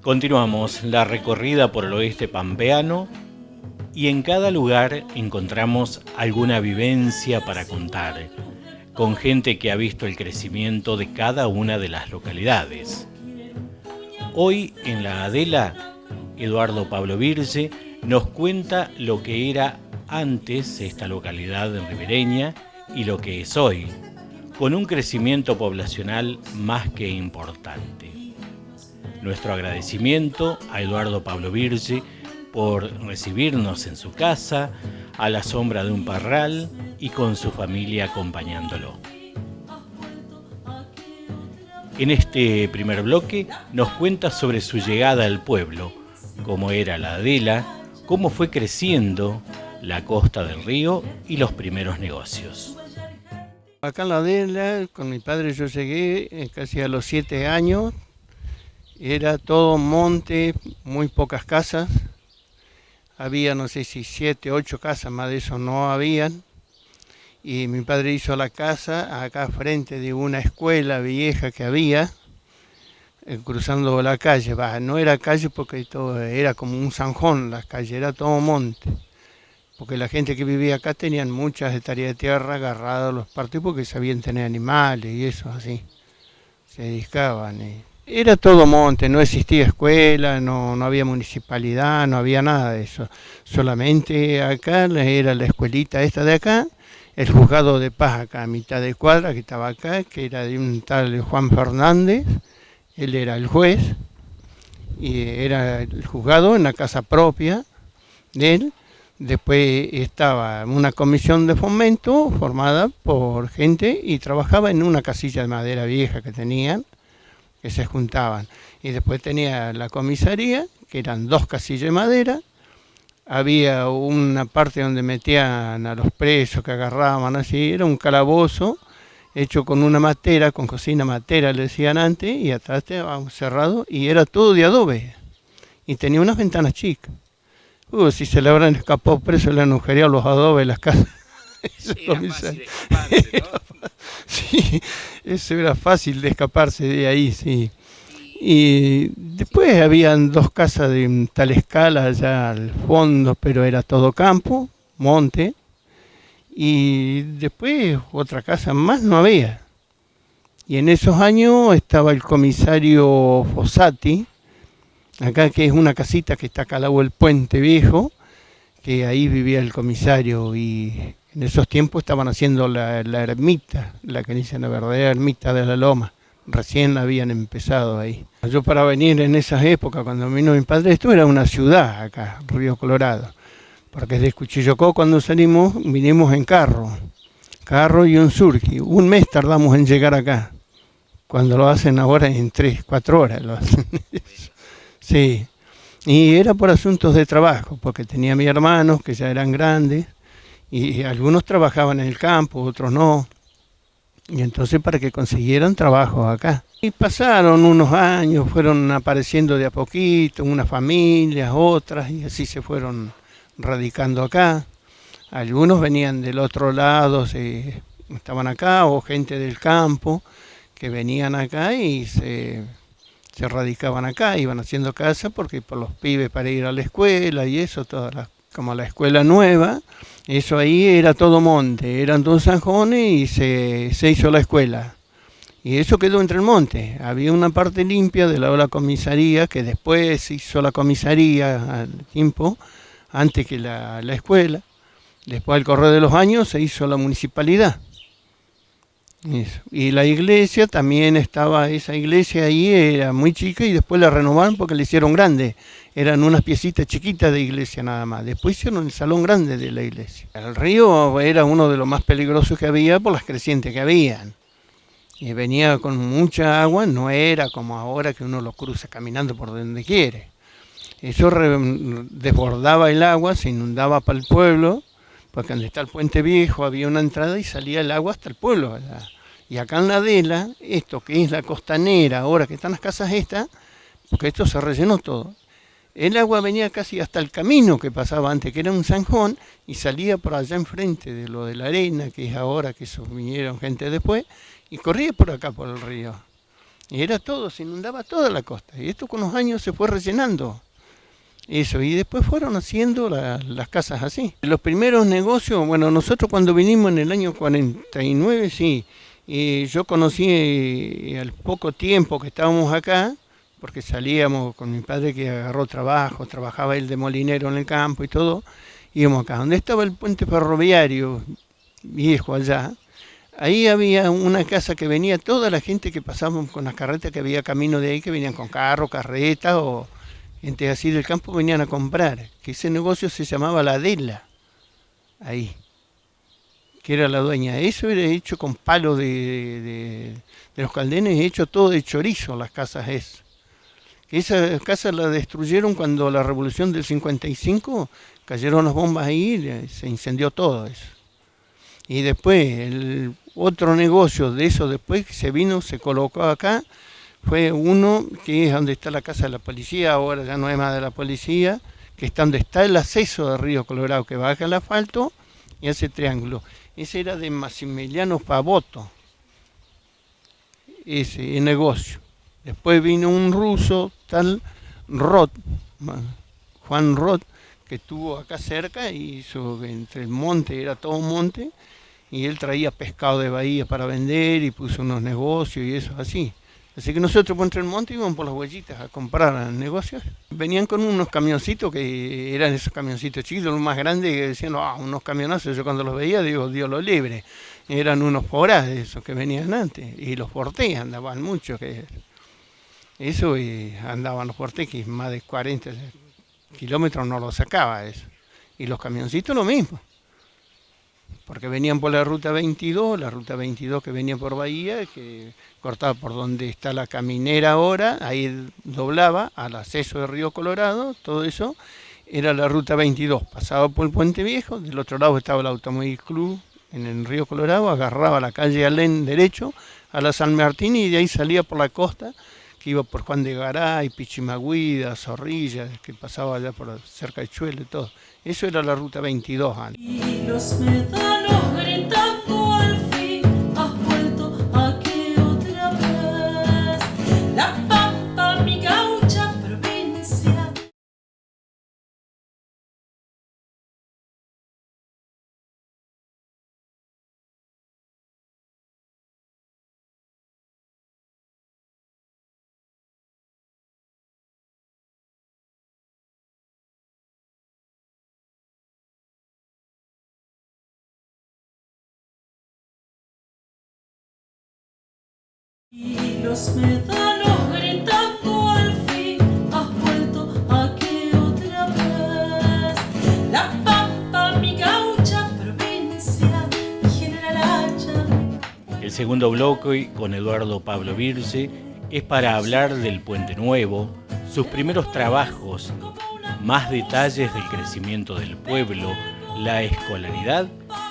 Continuamos la recorrida por el oeste pampeano y en cada lugar encontramos alguna vivencia para contar, con gente que ha visto el crecimiento de cada una de las localidades. Hoy en la Adela, Eduardo Pablo Virge nos cuenta lo que era antes esta localidad ribereña y lo que es hoy, con un crecimiento poblacional más que importante. Nuestro agradecimiento a Eduardo Pablo Virge por recibirnos en su casa, a la sombra de un parral y con su familia acompañándolo. En este primer bloque nos cuenta sobre su llegada al pueblo, cómo era la Adela, cómo fue creciendo la costa del río y los primeros negocios. Acá en la Adela, con mi padre yo llegué casi a los 7 años. Era todo monte, muy pocas casas. Había, no sé si 7, 8 casas, más de eso no habían. Y mi padre hizo la casa acá frente de una escuela vieja que había, cruzando la calle. No era calle porque todo era como un zanjón, la calle era todo monte. Porque la gente que vivía acá tenían muchas hectáreas de tierra agarradas a los partidos porque sabían tener animales y eso así. Se dedicaban. Era todo monte, no existía escuela, no había municipalidad, no había nada de eso. Solamente acá era la escuelita esta de acá, el juzgado de paz acá a mitad de cuadra que estaba acá, que era de un tal Juan Fernández, él era el juez, y era el juzgado en la casa propia de él. Después estaba una comisión de fomento formada por gente y trabajaba en una casilla de madera vieja que tenían, que se juntaban. Y después tenía la comisaría, que eran 2 casillas de madera. Había una parte donde metían a los presos que agarraban así, era un calabozo hecho con una matera, con cocina matera le decían antes, y atrás estaba cerrado y era todo de adobe. Y tenía unas ventanas chicas. Si se le habrán escapado presos, le han agujereado los adobes de las casas. Era fácil escaparse, ¿no? Sí, eso era fácil de escaparse de ahí, sí. Y después habían 2 casas de tal escala allá al fondo, pero era todo campo, monte. Y después otra casa más no había. Y en esos años estaba el comisario Fossati, acá que es una casita que está acá al lado del puente viejo, que ahí vivía el comisario y en esos tiempos estaban haciendo la ermita, la que dicen la verdadera ermita de la Loma. Recién habían empezado ahí. Yo para venir en esas épocas, cuando vino mi padre, esto era una ciudad acá, Río Colorado. Porque desde Cuchillocó cuando salimos, vinimos en carro y un surqui. Un mes tardamos en llegar acá, cuando lo hacen ahora en 3, 4 horas. Lo hacen. Sí. Y era por asuntos de trabajo, porque tenía mis hermanos que ya eran grandes, y algunos trabajaban en el campo, otros no. Y entonces para que consiguieran trabajo acá. Y pasaron unos años, fueron apareciendo de a poquito, unas familias, otras, y así se fueron radicando acá. Algunos venían del otro lado, estaban acá, o gente del campo que venían acá y se radicaban acá, iban haciendo casa porque por los pibes para ir a la escuela y eso, como la escuela nueva, eso ahí era todo monte, eran 2 zanjones y se hizo la escuela. Y eso quedó entre el monte. Había una parte limpia de la comisaría, que después se hizo la comisaría al tiempo, antes que la escuela. Después al correr de los años se hizo la municipalidad. Eso. Y la iglesia también estaba, esa iglesia ahí era muy chica y después la renovaron porque la hicieron grande. Eran unas piecitas chiquitas de iglesia nada más. Después hicieron el salón grande de la iglesia. El río era uno de los más peligrosos que había por las crecientes que habían. Y venía con mucha agua, no era como ahora que uno lo cruza caminando por donde quiere. Eso desbordaba el agua, se inundaba para el pueblo, porque donde está el puente viejo había una entrada y salía el agua hasta el pueblo allá. Y acá en la Adela, esto que es la costanera, ahora que están las casas estas, porque esto se rellenó todo, el agua venía casi hasta el camino que pasaba antes, que era un zanjón, y salía por allá enfrente de lo de la arena, que es ahora, que eso vinieron gente después, y corría por acá por el río. Y era todo, se inundaba toda la costa. Y esto con los años se fue rellenando. Eso, y después fueron haciendo las casas así. Los primeros negocios, bueno, nosotros cuando vinimos en el año 49, sí, yo conocí al poco tiempo que estábamos acá, porque salíamos con mi padre que agarró trabajo, trabajaba él de molinero en el campo y todo, íbamos acá. Donde estaba el puente ferroviario viejo allá, ahí había una casa que venía toda la gente que pasábamos con las carretas, que había camino de ahí, que venían con carro, carreta o gente así del campo, venían a comprar, que ese negocio se llamaba La Adela, ahí, que era la dueña. Eso era hecho con palo de los caldenes, hecho todo de chorizo, las casas esas. Esa casa la destruyeron cuando la revolución del 55, cayeron las bombas ahí y se incendió todo eso. Y después, el otro negocio de eso después que se vino, se colocó acá, fue uno que es donde está la casa de la policía, ahora ya no es más de la policía, que está donde está el acceso de Río Colorado, que baja el asfalto y hace triángulo. Ese era de Massimiliano Pavoto, ese negocio. Después vino un ruso, tal Roth, Juan Roth, que estuvo acá cerca y hizo entre el monte, era todo un monte, y él traía pescado de bahía para vender y puso unos negocios y eso así. Así que nosotros por entre el monte íbamos por las huellitas a comprar negocios. Venían con unos camioncitos que eran esos camioncitos chiquitos, los más grandes, que decían, unos camionazos. Yo cuando los veía digo, Dios los libre. Eran unos Porás de esos que venían antes. Y los Portés andaban mucho. Eso y andaban los Portés, que más de 40 kilómetros no lo sacaba eso. Y los camioncitos lo mismo. Porque venían por la ruta 22 que venía por Bahía, que cortaba por donde está la caminera ahora, ahí doblaba al acceso de Río Colorado, todo eso era la ruta 22, pasaba por el Puente Viejo, del otro lado estaba el Automóvil Club en el Río Colorado, agarraba la calle Alén derecho a la San Martín y de ahí salía por la costa, que iba por Juan de Garay, Pichimagüida, Zorrilla, que pasaba allá por cerca de Chuelo y todo. Eso era la ruta 22 antes. Y los médanos gritando al fin, has vuelto aquí otra vez. La Pampa, mi gaucha provincia. Y los médanos gritando al fin, has vuelto aquí otra vez. La Pampa, mi gaucha provincia, mi general hacha. El segundo bloque con Eduardo Pablo Birce es para hablar del Puente Nuevo, sus primeros trabajos, más detalles del crecimiento del pueblo, la escolaridad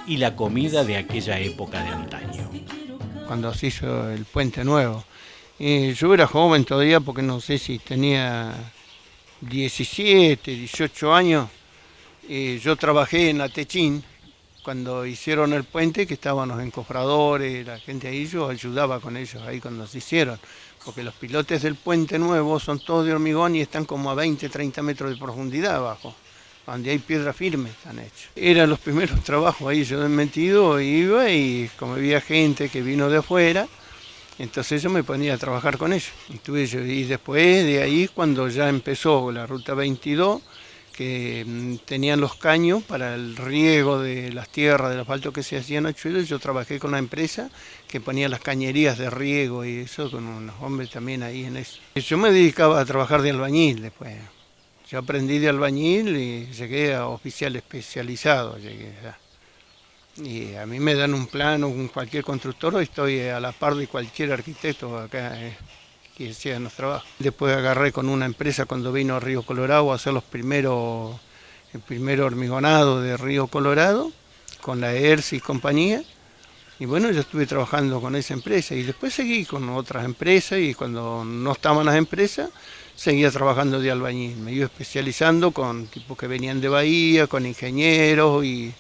y la comida de aquella época de antaño. Cuando se hizo el Puente Nuevo. Yo era joven todavía porque no sé si tenía 17, 18 años. Yo trabajé en la Techín cuando hicieron el puente, que estaban los encofradores, la gente ahí, yo ayudaba con ellos ahí cuando se hicieron. Porque los pilotes del Puente Nuevo son todos de hormigón y están como a 20, 30 metros de profundidad abajo. Donde hay piedra firme están hechos. Eran los primeros trabajos ahí, yo he metido, iba y como había gente que vino de afuera, entonces yo me ponía a trabajar con ellos. Y después de ahí, cuando ya empezó la ruta 22, que tenían los caños para el riego de las tierras, del asfalto que se hacían a Chuelo, yo trabajé con una empresa que ponía las cañerías de riego y eso, con unos hombres también ahí en eso. Yo me dedicaba a trabajar de albañil después. Yo aprendí de albañil y llegué a oficial especializado. Y a mí me dan un plano con cualquier constructor, estoy a la par de cualquier arquitecto acá que hacía los trabajos. Después agarré con una empresa cuando vino a Río Colorado a hacer el primer hormigonado de Río Colorado, con la ERSI y compañía. Y bueno, yo estuve trabajando con esa empresa y después seguí con otras empresas y cuando no estaban las empresas, seguía trabajando de albañil. Me iba especializando con tipos que venían de Bahía, con ingenieros y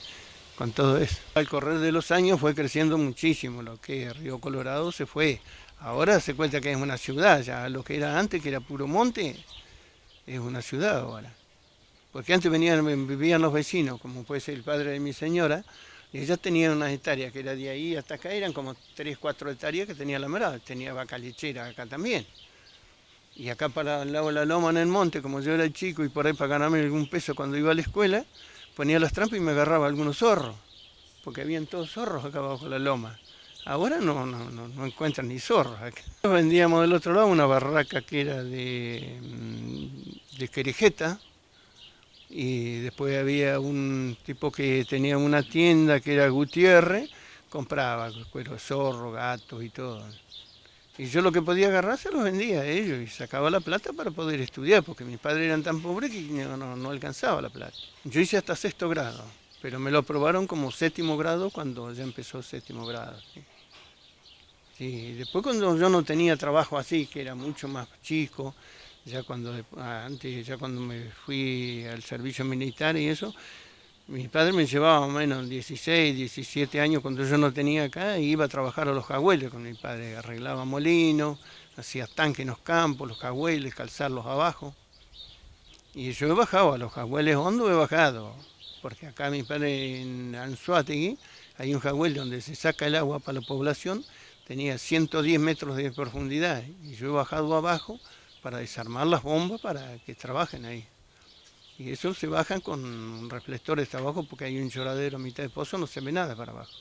con todo eso. Al correr de los años fue creciendo muchísimo lo que Río Colorado se fue Ahora se cuenta que es una ciudad, ya lo que era antes, que era puro monte, es una ciudad ahora. Porque antes vivían los vecinos, como puede ser el padre de mi señora, y ellos tenían unas hectáreas, que era de ahí hasta acá, eran como 3, 4 hectáreas que tenía la merada, tenía vaca lechera acá también. Y acá para el lado de la loma en el monte, como yo era chico y por ahí para ganarme algún peso cuando iba a la escuela, ponía las trampas y me agarraba algunos zorros, porque habían todos zorros acá abajo de la loma. Ahora no encuentran ni zorros acá. Vendíamos del otro lado una barraca que era de querejeta, y después había un tipo que tenía una tienda que era Gutiérrez, compraba cuero de zorro, gatos y todo. Y yo lo que podía agarrar se los vendía a ellos y sacaba la plata para poder estudiar, porque mis padres eran tan pobres que no alcanzaba la plata. Yo hice hasta 6º grado, pero me lo aprobaron como 7º grado cuando ya empezó 7º grado. ¿Sí? Sí, después cuando yo no tenía trabajo así, que era mucho más chico, ya cuando me fui al servicio militar y eso, mi padre me llevaba más o menos 16, 17 años cuando yo no tenía acá, y iba a trabajar a los jagüeles con mi padre, arreglaba molinos, hacía tanques en los campos, los jagüeles, calzarlos abajo. Y yo he bajado a los jagüeles hondos, he bajado, porque acá mi padre en Anzoátegui hay un jagüel donde se saca el agua para la población, tenía 110 metros de profundidad, y yo he bajado abajo para desarmar las bombas para que trabajen ahí. Y eso se bajan con reflectores abajo porque hay un lloradero a mitad de pozo, no se ve nada para abajo.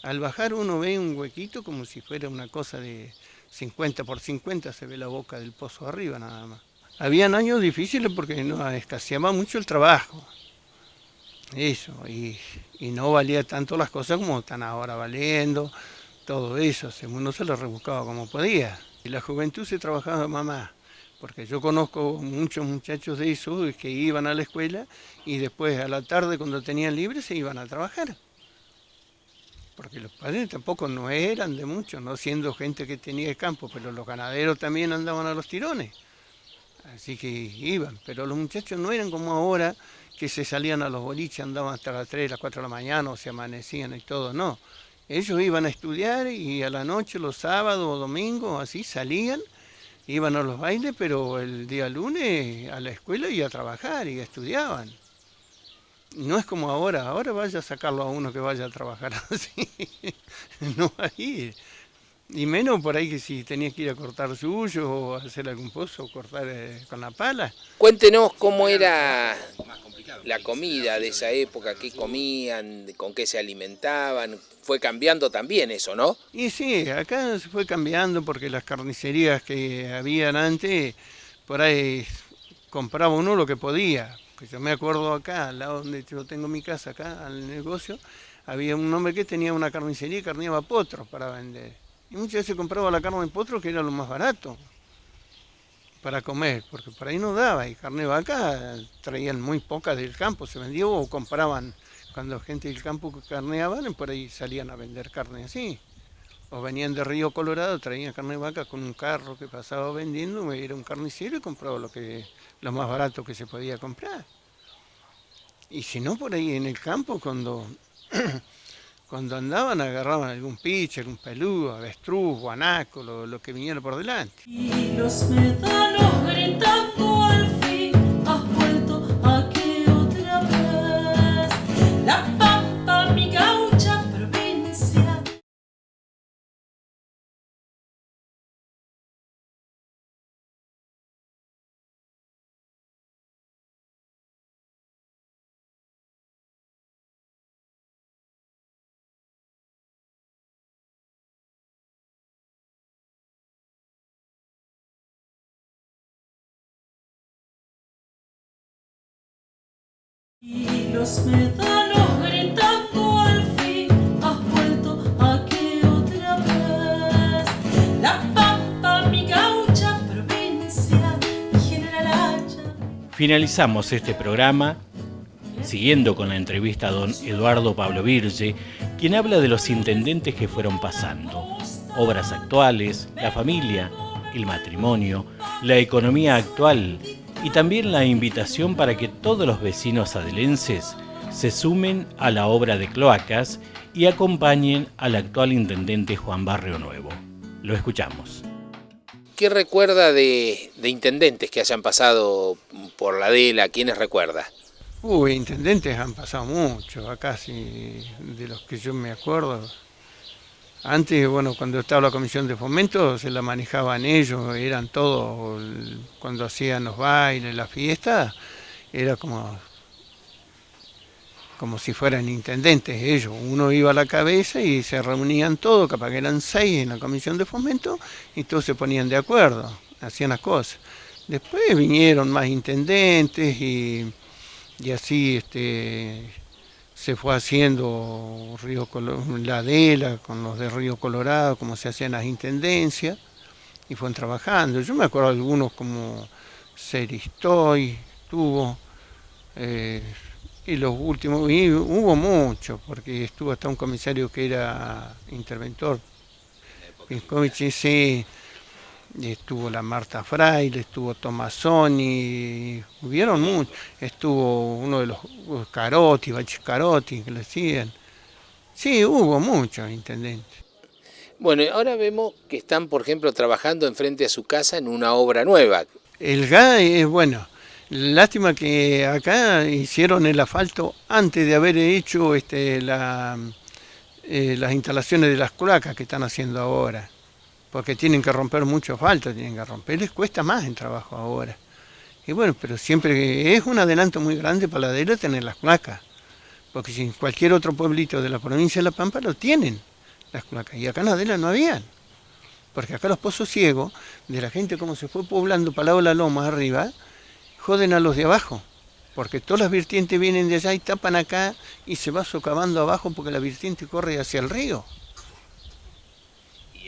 Al bajar uno ve un huequito como si fuera una cosa de 50 por 50, se ve la boca del pozo arriba nada más. Habían años difíciles porque escaseaba mucho el trabajo. Eso, y no valía tanto las cosas como están ahora valiendo, todo eso, uno se lo rebuscaba como podía. Y la juventud se trabajaba más, porque yo conozco muchos muchachos de esos que iban a la escuela y después a la tarde cuando tenían libre se iban a trabajar. Porque los padres tampoco no eran de mucho, no siendo gente que tenía campo, pero los ganaderos también andaban a los tirones. Así que iban, pero los muchachos no eran como ahora, que se salían a los boliches, andaban hasta las 3, las 4 de la mañana, o se amanecían y todo, no. Ellos iban a estudiar y a la noche, los sábados o domingos, así salían, iban a los bailes, pero el día lunes a la escuela y a trabajar y estudiaban. No es como ahora vaya a sacarlo a uno que vaya a trabajar así, no va a ir. Y menos por ahí que si tenía que ir a cortar suyo o hacer algún pozo o cortar con la pala. Cuéntenos cómo era la comida de esa época, qué comían, con qué se alimentaban. Fue cambiando también eso, ¿no? Y sí, acá se fue cambiando porque las carnicerías que habían antes, por ahí compraba uno lo que podía. Pues yo me acuerdo acá, al lado donde yo tengo mi casa, acá al negocio, había un hombre que tenía una carnicería y carneaba potros para vender. Y muchas veces compraba la carne de potro, que era lo más barato para comer, porque por ahí no daba, y carne de vaca traían muy poca del campo, se vendía o compraban, cuando gente del campo carneaban, por ahí salían a vender carne así. O venían de Río Colorado, traían carne de vaca con un carro que pasaba vendiendo, era un carnicero y compraba lo más barato que se podía comprar. Y si no, por ahí en el campo, cuando andaban, agarraban algún piche, algún peludo, avestruz, guanaco, lo que viniera por delante. Y los médanos gritando al fin, has vuelto aquí otra vez. La Pampa, mi gaucha provincia. Y los médanos gritando al fin, has vuelto aquí otra vez. La Pampa, mi gaucha provincia, mi general Hacha. Finalizamos este programa siguiendo con la entrevista a don Eduardo Pablo Virge, quien habla de los intendentes que fueron pasando, obras actuales, la familia, el matrimonio, la economía actual y también la invitación para que todos los vecinos adelenses se sumen a la obra de cloacas y acompañen al actual intendente Juan Barrio Nuevo. Lo escuchamos. ¿Qué recuerda de intendentes que hayan pasado por la DELA? ¿Quiénes recuerda? Intendentes han pasado muchos, acá sí, de los que yo me acuerdo. Antes, bueno, cuando estaba la comisión de fomento, se la manejaban ellos, eran todos, cuando hacían los bailes, la fiesta, era como si fueran intendentes ellos. Uno iba a la cabeza y se reunían todos, capaz que eran 6 en la comisión de fomento, y todos se ponían de acuerdo, hacían las cosas. Después vinieron más intendentes y así se fue haciendo la DELA con los de Río Colorado, como se hacían las intendencias, y fueron trabajando. Yo me acuerdo de algunos como Seristoy, tuvo, y los últimos, y hubo muchos, porque estuvo hasta un comisario que era interventor, Pinkovic, sí. Estuvo la Marta Fraile, estuvo Tomasoni, hubieron muchos, estuvo uno de los Carotti, Bachi Carotti, que le decían. Sí, hubo muchos intendentes. Bueno, ahora vemos que están, por ejemplo, trabajando enfrente a su casa en una obra nueva. El GA es bueno. Lástima que acá hicieron el asfalto antes de haber hecho las instalaciones de las cloacas que están haciendo ahora. Porque tienen que romper mucho asfalto, tienen que romper, les cuesta más el trabajo ahora. Y bueno, pero siempre es un adelanto muy grande para la DELA tener las cloacas, porque si en cualquier otro pueblito de la provincia de La Pampa lo tienen, las cloacas, y acá en la DELA no habían, porque acá los pozos ciegos, de la gente como se fue poblando para el lado de la loma arriba, joden a los de abajo, porque todas las vertientes vienen de allá y tapan acá y se va socavando abajo porque la vertiente corre hacia el río.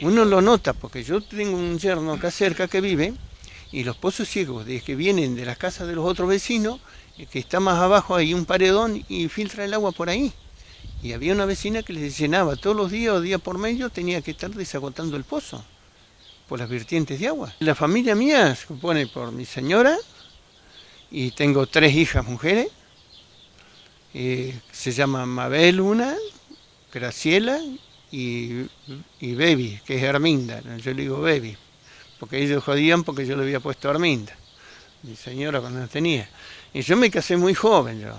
Uno lo nota, porque yo tengo un yerno acá cerca que vive, y los pozos ciegos, de que vienen de las casas de los otros vecinos, que está más abajo hay un paredón y filtra el agua por ahí. Y había una vecina que les llenaba todos los días o día por medio, tenía que estar desagotando el pozo, por las vertientes de agua. La familia mía se compone por mi señora, y tengo 3 hijas mujeres, se llama Mabel una, Graciela, y Baby, que es Arminda, yo le digo Baby, porque ellos jodían porque yo le había puesto Arminda, mi señora cuando no tenía. Y yo me casé muy joven, yo,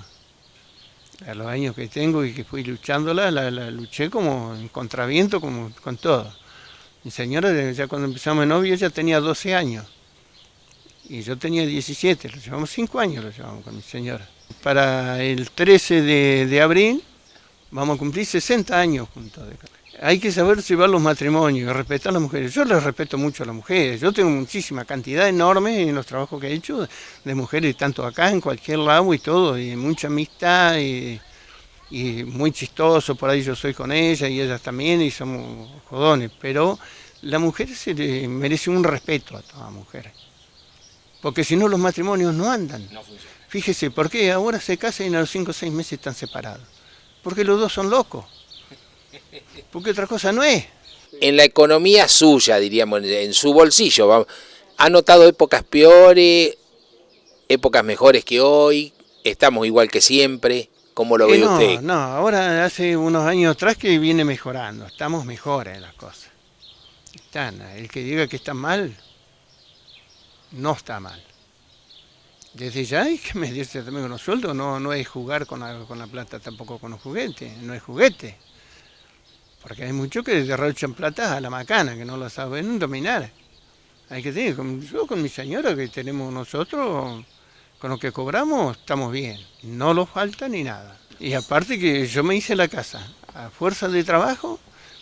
a los años que tengo y que fui luchándola, la luché como en contraviento, como con todo. Mi señora, ya cuando empezamos de novio, ella tenía 12 años, y yo tenía 17, lo llevamos 5 años, lo llevamos con mi señora. Para el 13 de abril vamos a cumplir 60 años juntos. Hay que saber llevar los matrimonios y respetar a las mujeres. Yo les respeto mucho a las mujeres. Yo tengo muchísima cantidad enorme en los trabajos que he hecho de mujeres, tanto acá, en cualquier lado y todo, y mucha amistad y muy chistoso. Por ahí yo soy con ella y ellas también, y somos jodones. Pero la mujer se le merece un respeto a todas las mujeres. Porque si no, los matrimonios no andan. No funciona. Fíjese, ¿por qué ahora se casan y a los 5 o 6 meses están separados? Porque los dos son locos. Porque otra cosa no es. En la economía suya, diríamos, en su bolsillo, ¿ha notado épocas peores, épocas mejores que hoy? ¿Estamos igual que siempre? ¿Cómo lo ve usted? No, ahora hace unos años atrás que viene mejorando. Estamos mejores en las cosas. El que diga que está mal, no está mal. Desde ya hay que medirse también con los sueldos, no es jugar con la plata, tampoco con los juguetes, no es juguete. Porque hay muchos que derrochan plata a la macana, que no la saben dominar. Hay que tener, yo con mi señora que tenemos nosotros, con lo que cobramos, estamos bien. No nos falta ni nada. Y aparte que yo me hice la casa, a fuerza de trabajo,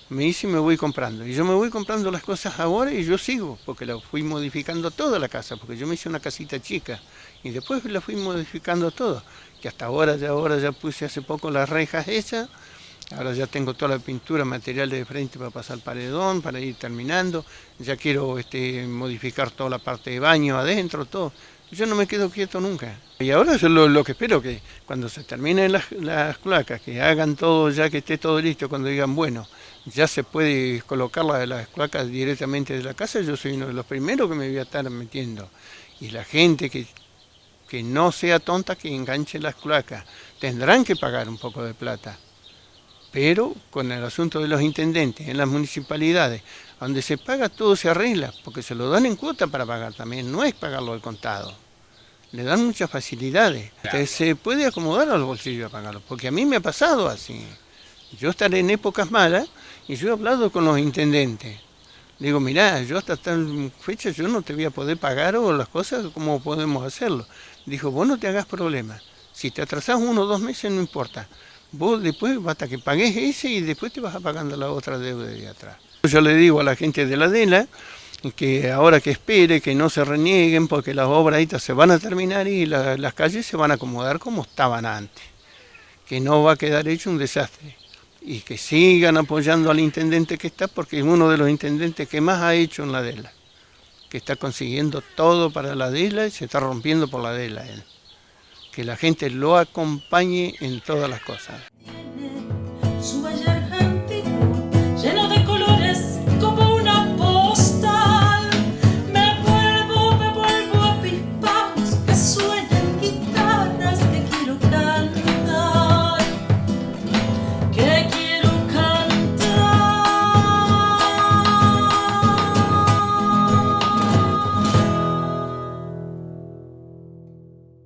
me hice y me voy comprando. Y yo me voy comprando las cosas ahora y yo sigo, porque la fui modificando toda la casa, porque yo me hice una casita chica. Y después la fui modificando todo. Que hasta ahora ya puse hace poco las rejas hechas. Ahora ya tengo toda la pintura, material de frente para pasar paredón, para ir terminando. Ya quiero modificar toda la parte de baño adentro, todo. Yo no me quedo quieto nunca. Y ahora yo lo que espero que cuando se terminen las cloacas, que hagan todo, ya que esté todo listo, cuando digan, bueno, ya se puede colocar las cloacas directamente de la casa, yo soy uno de los primeros que me voy a estar metiendo. Y la gente que no sea tonta, que enganche las cloacas, tendrán que pagar un poco de plata. Pero con el asunto de los intendentes en las municipalidades, donde se paga todo se arregla, porque se lo dan en cuota para pagar también, no es pagarlo al contado. Le dan muchas facilidades. Claro. Se puede acomodar al bolsillo a pagarlo, porque a mí me ha pasado así. Yo estaré en épocas malas y yo he hablado con los intendentes. Digo, mirá, yo hasta tal fecha yo no te voy a poder pagar o las cosas, ¿cómo podemos hacerlo? Dijo, vos no te hagas problemas. Si te atrasás 1 o 2 meses no importa. Vos después basta que pagues ese y después te vas a pagando la otra deuda de atrás. Yo le digo a la gente de la DELA que ahora que espere, que no se renieguen porque las obras estas se van a terminar y las calles se van a acomodar como estaban antes. Que no va a quedar hecho un desastre. Y que sigan apoyando al intendente que está, porque es uno de los intendentes que más ha hecho en la DELA. Que está consiguiendo todo para la DELA y se está rompiendo por la DELA él. Que la gente lo acompañe en todas las cosas.